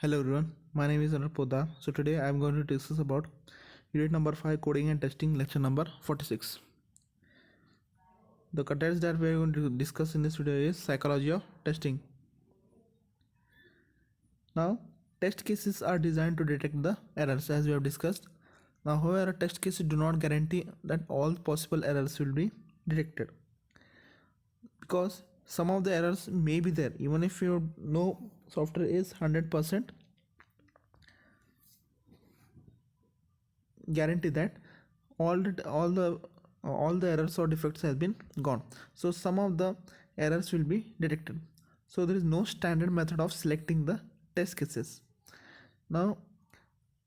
Hello everyone, my name is Anil Poddar. So today I am going to discuss about unit number 5 coding and testing lecture number 46. The contents that we are going to discuss in this video is psychology of testing. Now test cases are designed to detect the errors as we have discussed. Now however test cases do not guarantee that all possible errors will be detected, because some of the errors may be there even if your software is 100% guarantee that all the errors or defects has been gone. So some of the errors will be detected. So there is no standard method of selecting the test cases. Now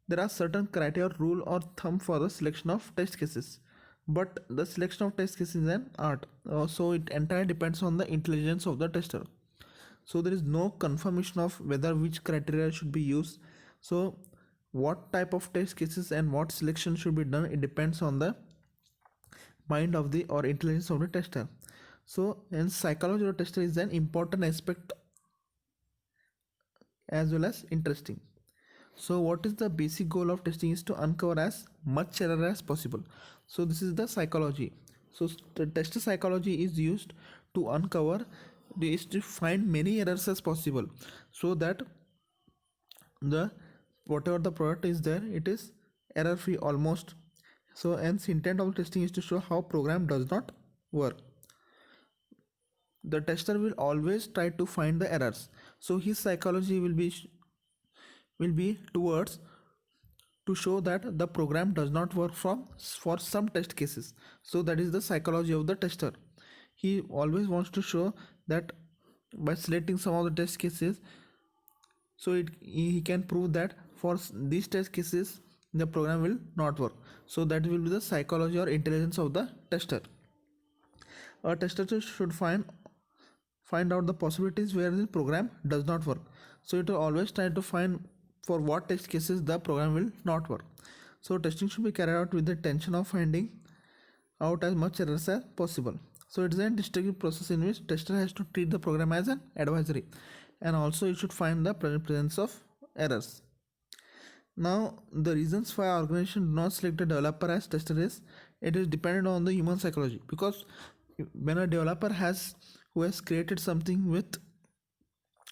there are certain criteria, rule or thumb for the selection of test cases, but the selection of test cases is an art. So it entirely depends on the intelligence of the tester. So there is no confirmation of whether which criteria should be used. So what type of test cases and what selection should be done, it depends on the mind of the or intelligence of the tester. So and psychology of the tester is an important aspect as well as interesting. So what is the basic goal of testing is to uncover as much error as possible. So this is the psychology. So the tester psychology is used to uncover, is to find many errors as possible, so that the whatever the product is there, it is error free almost. So hence intent of testing is to show how program does not work. The tester will always try to find the errors, so his psychology will be towards to show that the program does not work for some test cases. So that is the psychology of the tester. He always wants to show that by selecting some of the test cases, so he can prove that for these test cases the program will not work. So that will be the psychology or intelligence of the tester. A tester should find out the possibilities where the program does not work. So it will always try to find for what test cases the program will not work. So testing should be carried out with the intention of finding out as much errors as possible. So it is a destructive process in which tester has to treat the program as an advisory, and also it should find the presence of errors. Now the reasons why our organization do not select a developer as tester is, it is dependent on the human psychology, because when a developer who has created something with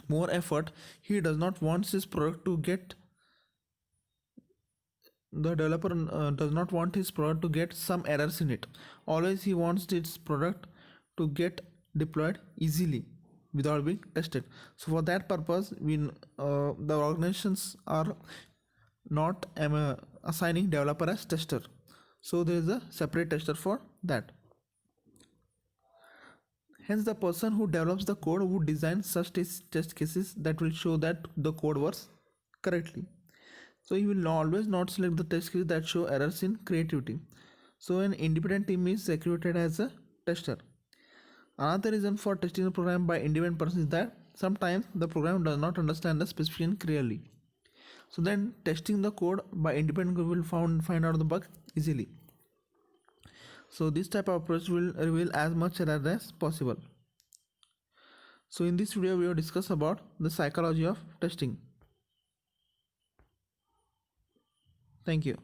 more effort, he does not want his product to get the developer does not want his product to get some errors in it. Always he wants his product to get deployed easily without being tested. So for that purpose, the organizations are not assigning developer as tester. So there is a separate tester for that. Hence the person who develops the code would design such test cases that will show that the code works correctly. So he will always not select the test cases that show errors in creativity. So an independent team is recruited as a tester. Another reason for testing the program by independent person is that sometimes the program does not understand the specification clearly. So then testing the code by independent group will find out the bug easily. So this type of approach will reveal as much error as possible. So in this video we will discuss about the psychology of testing. Thank you.